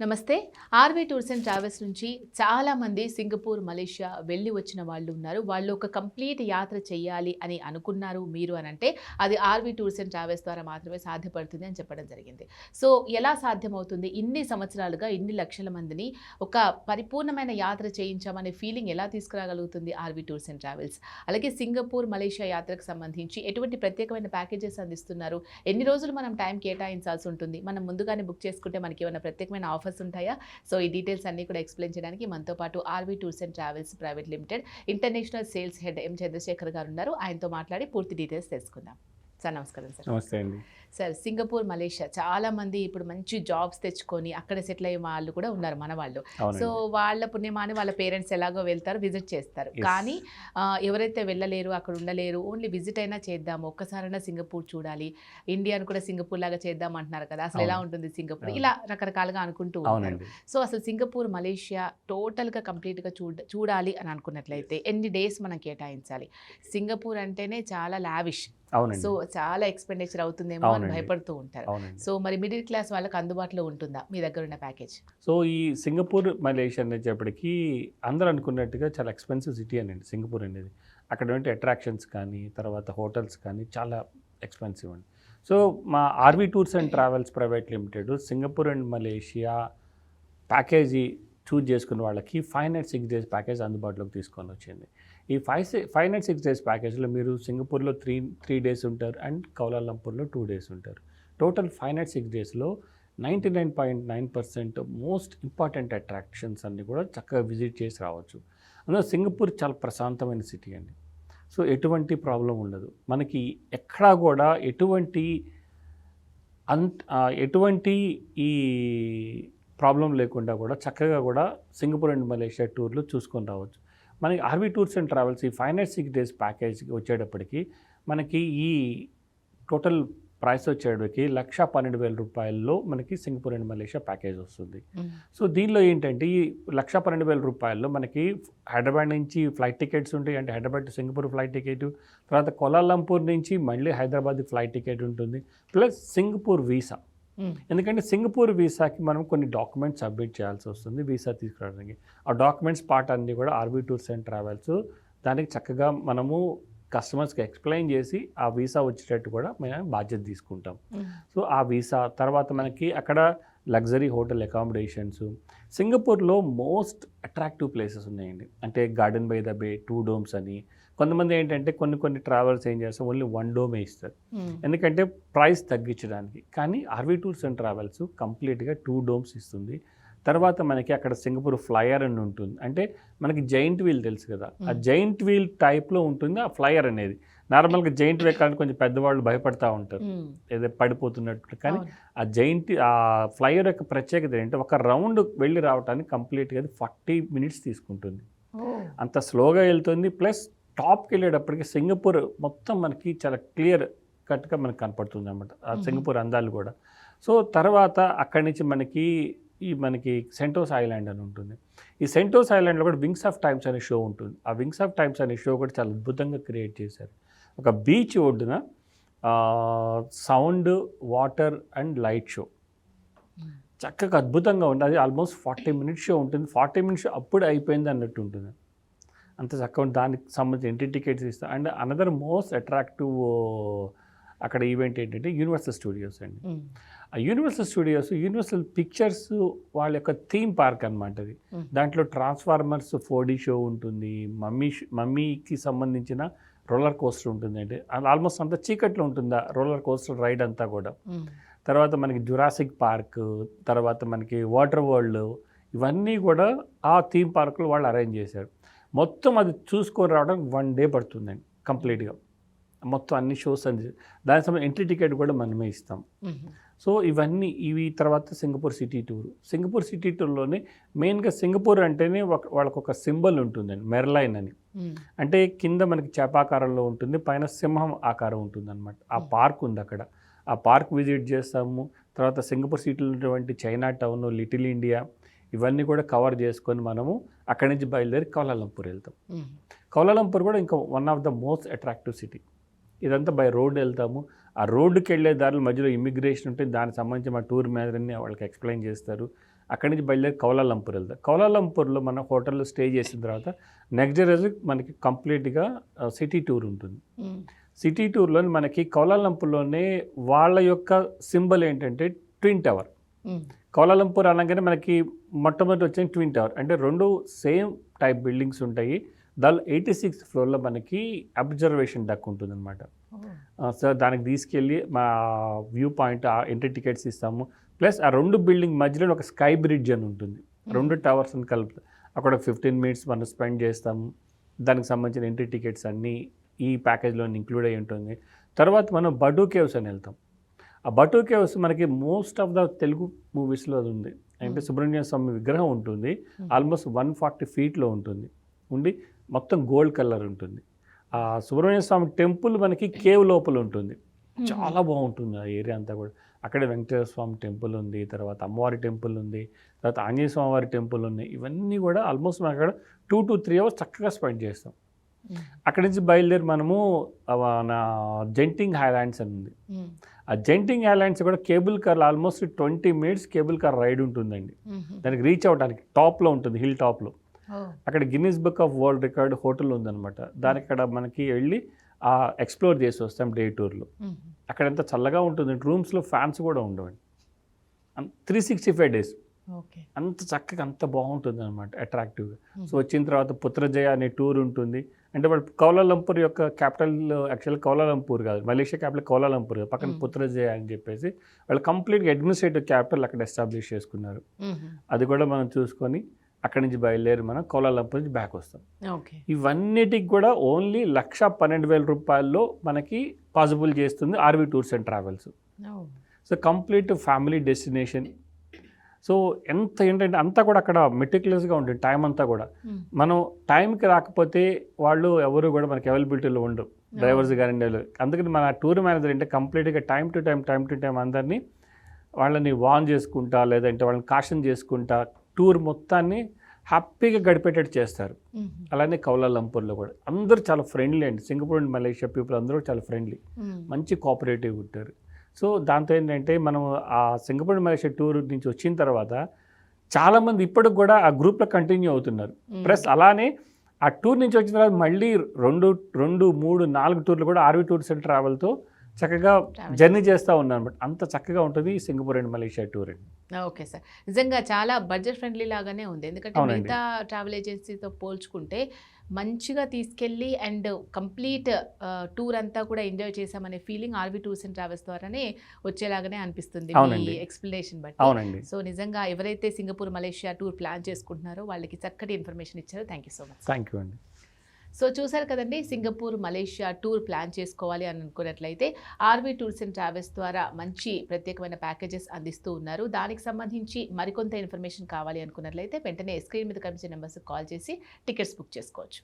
నమస్తే. RV tours and travels నుంచి చాలామంది సింగపూర్, మలేషియా వెళ్ళి వచ్చిన వాళ్ళు ఉన్నారు. వాళ్ళు ఒక కంప్లీట్ యాత్ర చేయాలి అని అనుకున్నారు మీరు అనంటే, అది ఆర్‌వీ టూర్స్ అండ్ ట్రావెల్స్ ద్వారా మాత్రమే సాధ్యపడుతుంది అని చెప్పడం జరిగింది. సో, ఎలా సాధ్యమవుతుంది? ఇన్ని సంవత్సరాలుగా ఇన్ని లక్షల మందిని ఒక పరిపూర్ణమైన యాత్ర చేయించామనే ఫీలింగ్ ఎలా తీసుకురాగలుగుతుంది ఆర్‌వీ టూర్స్ అండ్ ట్రావెల్స్? అలాగే సింగపూర్, మలేషియా యాత్రకు సంబంధించి ఎటువంటి ప్రత్యేకమైన ప్యాకేజెస్ అందిస్తున్నారు? ఎన్ని రోజులు మనం టైం కేటాయించాల్సి ఉంటుంది? మనం ముందుగానే బుక్ చేసుకుంటే మనకేమైనా ప్రత్యేకమైన ఆఫర్స్ ఉంటాయా? సో ఈ డీటెయిల్స్ అన్నీ కూడా ఎక్స్‌ప్లెయిన్ చేయడానికి మనతో పాటు RV tours and travels private limited international sales head M Chandrasekhar garu ఉన్నారు. ఆయనతో మాట్లాడి పూర్తి డీటెయిల్స్ తెలుసుకుందాం. సార్ నమస్కారం సార్. నమస్తే అండి. సార్, సింగపూర్, మలేషియా చాలామంది ఇప్పుడు మంచి జాబ్స్ తెచ్చుకొని అక్కడ సెటిల్ అయ్యే వాళ్ళు కూడా ఉన్నారు మన వాళ్ళు. సో వాళ్ళ పుణ్యమాని వాళ్ళ పేరెంట్స్ ఎలాగో వెళ్తారు, విజిట్ చేస్తారు. కానీ ఎవరైతే వెళ్ళలేరు, అక్కడ ఉండలేరు, ఓన్లీ విజిట్ అయినా చేద్దాము, ఒక్కసారైనా సింగపూర్ చూడాలి, ఇండియాను కూడా సింగపూర్ లాగా చేద్దాం అంటున్నారు కదా, అసలు ఎలా ఉంటుంది సింగపూర్, ఇలా రకరకాలుగా అనుకుంటూ ఉంటారు. సో అసలు సింగపూర్, మలేషియా టోటల్గా కంప్లీట్గా చూడాలి అని అనుకున్నట్లయితే ఎన్ని డేస్ మనం కేటాయించాలి? సింగపూర్ అంటేనే చాలా లావిష్, సో చాలా ఎక్స్పెండిచర్ అవుతుందేమో అని భయపడుతూ ఉంటారు. సో మరి మిడిల్ క్లాస్ వాళ్ళకి అందుబాటులో ఉంటుందా మీ దగ్గర ఉన్న ప్యాకేజ్? సో ఈ సింగపూర్, మలేషియా అనేటప్పటికీ అందరూ అనుకున్నట్టుగా చాలా ఎక్స్పెన్సివ్ సిటీ అండి సింగపూర్ అనేది. అక్కడ ఉంటే అట్రాక్షన్స్ కానీ, తర్వాత హోటల్స్ కానీ చాలా ఎక్స్పెన్సివ్ అండి. సో మా RV tours and travels private limited Singapore and Malaysia package choose చేసుకున్న వాళ్ళకి 5 nights 6 days ప్యాకేజ్ అందుబాటులోకి తీసుకొని వచ్చింది. ఈ 5 nights 6 days ప్యాకేజ్లో మీరు సింగపూర్లో త్రీ డేస్ ఉంటారు అండ్ కౌలాలంపూర్లో 2 days ఉంటారు. Total 5 nights 6 daysలో 99.9% most important attractions అన్నీ కూడా చక్కగా విజిట్ చేసి రావచ్చు. అందులో సింగపూర్ చాలా ప్రశాంతమైన సిటీ అండి. సో ఎటువంటి ప్రాబ్లం ఉండదు మనకి, ఎక్కడా కూడా ఎటువంటి ఈ ప్రాబ్లం లేకుండా కూడా చక్కగా కూడా సింగపూర్ అండ్ మలేషియా టూర్లు చూసుకొని రావచ్చు. మనకి ఆర్‌వీ టూర్స్ అండ్ ట్రావెల్స్ ఈ 5 nights 6 days ప్యాకేజ్కి వచ్చేటప్పటికి మనకి ఈ టోటల్ ప్రైస్ వచ్చేటప్పటికి ₹1,12,000 మనకి సింగపూర్ అండ్ మలేషియా ప్యాకేజ్ వస్తుంది. సో దీనిలో ఏంటంటే ఈ ₹1,12,000 మనకి హైదరాబాద్ నుంచి ఫ్లైట్ టికెట్స్ ఉంటాయి, అంటే Hyderabad to Singapore flight ticket, తర్వాత కోలాలంపూర్ నుంచి మళ్ళీ హైదరాబాద్ ఫ్లైట్ టికెట్ ఉంటుంది, ప్లస్ సింగపూర్ వీసా. ఎందుకంటే సింగపూర్ వీసాకి మనం కొన్ని డాక్యుమెంట్స్ సబ్మిట్ చేయాల్సి వస్తుంది వీసా తీసుకురావడానికి. ఆ డాక్యుమెంట్స్ పార్ట్ అన్నీ కూడా ఆర్‌వీ టూర్స్ అండ్ ట్రావెల్స్ దానికి చక్కగా మనము కస్టమర్స్కి ఎక్స్ప్లెయిన్ చేసి ఆ వీసా వచ్చేటట్టు కూడా మేము బాధ్యత తీసుకుంటాం. సో ఆ వీసా తర్వాత మనకి అక్కడ లగ్జరీ హోటల్ అకామిడేషన్స్, సింగపూర్లో మోస్ట్ అట్రాక్టివ్ ప్లేసెస్ ఉన్నాయండి. అంటే garden by the bay, 2 domes అని. కొంతమంది ఏంటంటే కొన్ని ట్రావెల్స్ ఏం చేస్తారు, ఓన్లీ 1 dome ఇస్తారు, ఎందుకంటే ప్రైస్ తగ్గించడానికి. కానీ ఆర్‌వీ టూర్స్ అండ్ ట్రావెల్స్ కంప్లీట్గా 2 domes ఇస్తుంది. తర్వాత మనకి అక్కడ సింగపూర్ ఫ్లయర్ అని ఉంటుంది, అంటే మనకి జైంట్ వీల్ తెలుసు కదా, ఆ జైంట్ వీల్ టైప్లో ఉంటుంది ఆ ఫ్లయర్ అనేది. నార్మల్గా జైంట్ వీల్ కానీ కొంచెం పెద్దవాళ్ళు భయపడతా ఉంటారు ఏదో పడిపోతున్నట్టు, కానీ ఆ ఫ్లయర్ యొక్క ప్రత్యేకత ఏంటంటే ఒక రౌండ్ వెళ్ళి రావడానికి కంప్లీట్గా 40 minutes తీసుకుంటుంది. అంత స్లోగా వెళ్తుంది. ప్లస్ టాప్కి వెళ్ళేటప్పటికి సింగపూర్ మొత్తం మనకి చాలా క్లియర్ కట్గా మనకు కనపడుతుంది అన్నమాట, ఆ సింగపూర్ అందాలు కూడా. సో తర్వాత అక్కడి నుంచి మనకి సెంటోస్ ఐలాండ్ అని ఉంటుంది. ఈ సెంటోస్ ఐలాండ్లో కూడా వింగ్స్ ఆఫ్ టైమ్స్ అనే షో ఉంటుంది. ఆ వింగ్స్ ఆఫ్ టైమ్స్ అనే షో కూడా చాలా అద్భుతంగా క్రియేట్ చేశారు. ఒక బీచ్ ఒడ్డున sound, water and light show చక్కగా అద్భుతంగా ఉంటుంది. అది ఆల్మోస్ట్ 40 minutes షో ఉంటుంది. 40 minutes అప్పుడు అయిపోయింది అన్నట్టు ఉంటుంది, అంత చక్కగా ఉంటుంది. దానికి సంబంధించి ఎంట్రీ టికెట్స్ ఇస్తాం. అండ్ అనదర్ మోస్ట్ అట్రాక్టివ్ అక్కడ ఈవెంట్ ఏంటంటే యూనివర్సల్ స్టూడియోస్ అండి. ఆ యూనివర్సల్ పిక్చర్స్ వాళ్ళ యొక్క థీమ్ పార్క్ అనమాట అది. దాంట్లో ట్రాన్స్ఫార్మర్స్ 4D షో ఉంటుంది, మమ్మీకి సంబంధించిన రోలర్ కోస్టర్ ఉంటుంది. అంటే ఆల్మోస్ట్ అంతా చీకట్లో ఉంటుంది ఆ రోలర్ కోస్టర్ రైడ్ అంతా కూడా. తర్వాత మనకి జురాసిక్ పార్క్, తర్వాత మనకి వాటర్ వరల్డ్, ఇవన్నీ కూడా ఆ థీమ్ పార్క్లో వాళ్ళు అరేంజ్ చేశారు. మొత్తం అది చూసుకొని రావడానికి 1 day పడుతుందండి కంప్లీట్గా, మొత్తం అన్ని షోస్ అని. దానికి సంబంధించి ఎంట్రీ టికెట్ కూడా మనమే ఇస్తాం. సో ఇవి తర్వాత సింగపూర్ సిటీ టూర్లోనే మెయిన్గా సింగపూర్ అంటేనే వాళ్ళకు ఒక సింబల్ ఉంటుందండి, మెర్లైన్ అని. అంటే కింద మనకి చేపాకారంలో ఉంటుంది, పైన సింహం ఆకారం ఉంటుంది అనమాట. ఆ పార్క్ ఉంది అక్కడ, ఆ పార్క్ విజిట్ చేస్తాము. తర్వాత సింగపూర్ సిటీలో ఉన్నటువంటి చైనా టౌన్, లిటిల్ ఇండియా, ఇవన్నీ కూడా కవర్ చేసుకొని మనము అక్కడి నుంచి బయలుదేరి కౌలాలంపూర్ వెళ్తాం. కౌలాలంపూర్ కూడా ఇంకా one of the most attractive city. ఇదంతా బై రోడ్ వెళ్తాము. ఆ రోడ్డుకి వెళ్ళే దారిలో మధ్యలో ఇమిగ్రేషన్ ఉంటుంది, దానికి సంబంధించి మా టూర్ మేనేజర్ని వాళ్ళకి ఎక్స్ప్లెయిన్ చేస్తారు. అక్కడి నుంచి బయలుదేరి కౌలాలంపూర్ వెళ్తాం. కౌలాలంపూర్లో మనం హోటల్లో స్టే చేసిన తర్వాత నెక్స్ట్ డే రోజు మనకి కంప్లీట్గా సిటీ టూర్ ఉంటుంది. సిటీ టూర్లో మనకి కౌలాలంపూర్లోనే వాళ్ళ యొక్క సింబల్ ఏంటంటే ట్విన్ టవర్. కౌలాలంపూర్ అనగానే మనకి మొట్టమొదటి వచ్చిన ట్విన్ టవర్ అంటే 2 సేమ్ టైప్ బిల్డింగ్స్ ఉంటాయి. దానిలో 86th ఫ్లోర్లో మనకి అబ్జర్వేషన్ డక్ ఉంటుంది అనమాట. సో దానికి తీసుకెళ్ళి మా వ్యూ పాయింట్ ఎంట్రీ టికెట్స్ ఇస్తాము. ప్లస్ ఆ 2 బిల్డింగ్ మధ్యలో ఒక స్కై బ్రిడ్జ్ అని ఉంటుంది. 2 టవర్స్ని కలుపుతాం. అక్కడ 15 మినిట్స్ మనం స్పెండ్ చేస్తాము. దానికి సంబంధించిన ఎంట్రీ టికెట్స్ అన్నీ ఈ ప్యాకేజ్లో ఇంక్లూడ్ అయి ఉంటుంది. తర్వాత మనం బటూ కేవ్స్ అని వెళ్తాం. ఆ బటూ కేవ్స్ మనకి మోస్ట్ ఆఫ్ ద తెలుగు మూవీస్లో అది ఉంది. అంటే సుబ్రహ్మణ్య స్వామి విగ్రహం ఉంటుంది. ఆల్మోస్ట్ 140 ఫీట్లో ఉంటుంది. ఉండి మొత్తం గోల్డ్ కలర్ ఉంటుంది. ఆ సుబ్రహ్మణ్య స్వామి టెంపుల్ మనకి కేవ్ లోపల ఉంటుంది. చాలా బాగుంటుంది ఆ ఏరియా అంతా కూడా. అక్కడే వెంకటేశ్వర స్వామి టెంపుల్ ఉంది, తర్వాత అమ్మవారి టెంపుల్ ఉంది, తర్వాత ఆంజనేయ స్వామి వారి టెంపుల్ ఉన్నాయి. ఇవన్నీ కూడా ఆల్మోస్ట్ మనం అక్కడ 2 to 3 hours చక్కగా స్పెండ్ చేస్తాం. అక్కడి నుంచి బయలుదేరి మనము నా జెంటింగ్ హైలాండ్స్ అని ఉంది. ఆ జెంటింగ్ హైలాండ్స్ కూడా cable car almost 20 minutes cable car ride ఉంటుందండి. దానికి రీచ్ అవ్వడానికి టాప్లో ఉంటుంది, హిల్ టాప్లో. అక్కడ Guinness book of world record hotel ఉందన్నమాట. దానికి అక్కడ మనకి వెళ్ళి ఎక్స్ప్లోర్ చేసి వస్తాం డే టూర్లో. అక్కడ ఎంత చల్లగా ఉంటుంది, రూమ్స్లో ఫ్యాన్స్ కూడా ఉండవండి. 365 days అంత చక్కగా అంత బాగుంటుంది అనమాట, అట్రాక్టివ్గా. సో వచ్చిన తర్వాత పుత్రజయ అనే టూర్ ఉంటుంది. అంటే వాళ్ళు కౌలాలంపూర్ యొక్క క్యాపిటల్ యాక్చువల్ కౌలాలంపూర్ కాదు, మలేషియా క్యాపిటల్ కౌలాలంపూర్ కాదు, పక్కన పుత్రజయ అని చెప్పేసి వాళ్ళు కంప్లీట్గా అడ్మినిస్ట్రేటివ్ క్యాపిటల్ అక్కడ ఎస్టాబ్లిష్ చేసుకున్నారు. అది కూడా మనం చూసుకొని అక్కడి నుంచి బయలుదేరి మనం కౌలాలంపూర్ నుంచి బ్యాక్ వస్తాం. ఇవన్నిటికి కూడా ఓన్లీ 1,12,000 రూపాయల్లో మనకి పాసిబుల్ చేస్తుంది RV tours and travels. So complete family destination. So ఎంత ఏంటంటే అంతా కూడా అక్కడ మెటిక్యులస్గా ఉంటుంది టైం అంతా కూడా. మనం టైంకి రాకపోతే వాళ్ళు ఎవరు కూడా మనకి అవైలబిలిటీలో ఉండరు, డ్రైవర్స్ కానీ. అందుకని మన టూర్ మేనేజర్ అంటే కంప్లీట్గా టైం టు టైం అందరినీ వాళ్ళని వార్న్ చేసుకుంటా, లేదంటే వాళ్ళని కాషన్ చేసుకుంటా టూర్ మొత్తాన్ని హ్యాపీగా గడిపేటట్టు చేస్తారు. అలానే కౌలాలంపూర్లో కూడా అందరూ చాలా ఫ్రెండ్లీ అండి. సింగపూర్ అండ్ మలేషియా పీపుల్ అందరూ చాలా ఫ్రెండ్లీ, మంచి కోఆపరేటివ్ ఉంటారు. సో దాంతో ఏంటంటే మనం ఆ సింగపూర్ అండ్ మలేషియా టూర్ నుంచి వచ్చిన తర్వాత చాలామంది ఇప్పటికి కూడా ఆ గ్రూప్లో కంటిన్యూ అవుతున్నారు. ప్లస్ అలానే ఆ టూర్ నుంచి వచ్చిన తర్వాత మళ్ళీ 2, 3, 4 టూర్లు కూడా ఆర్వి టూర్స్ అండ్ ట్రావెల్తో చక్కగా జర్నీ చేస్తూ ఉన్నాను అనమాట. అంత చక్కగా ఉంటుంది సింగపూర్ అండ్ మలేషియా టూర్ అండి. ఓకే సార్, నిజంగా చాలా బడ్జెట్ ఫ్రెండ్లీ లాగానే ఉంది. ఎందుకంటే మిగతా ట్రావెల్ ఏజెన్సీతో పోల్చుకుంటే మంచిగా తీసుకెళ్ళి అండ్ కంప్లీట్ టూర్ అంతా కూడా ఎంజాయ్ చేసామనే feeling RV tours and travels ద్వారానే వచ్చేలాగానే అనిపిస్తుంది మీ ఎక్స్ప్లెనేషన్ బట్టి. సో నిజంగా ఎవరైతే సింగపూర్ మలేషియా టూర్ ప్లాన్ చేసుకుంటున్నారో వాళ్ళకి చక్కటి ఇన్ఫర్మేషన్ ఇచ్చారో. Thank you so much. Thank you అండి. సో చూసారు కదండి, సింగపూర్ మలేషియా టూర్ ప్లాన్ చేసుకోవాలి అని అనుకున్నట్లయితే ఆర్వి టూర్స్ అండ్ ట్రావెల్స్ ద్వారా మంచి ప్రత్యేకమైన ప్యాకేజెస్ అందిస్తూ ఉన్నారు. దానికి సంబంధించి మరికొంత ఇన్ఫర్మేషన్ కావాలి అనుకున్నట్లయితే వెంటనే స్క్రీన్ మీద కనిపించే నెంబర్స్కి కాల్ చేసి టికెట్స్ బుక్ చేసుకోవచ్చు.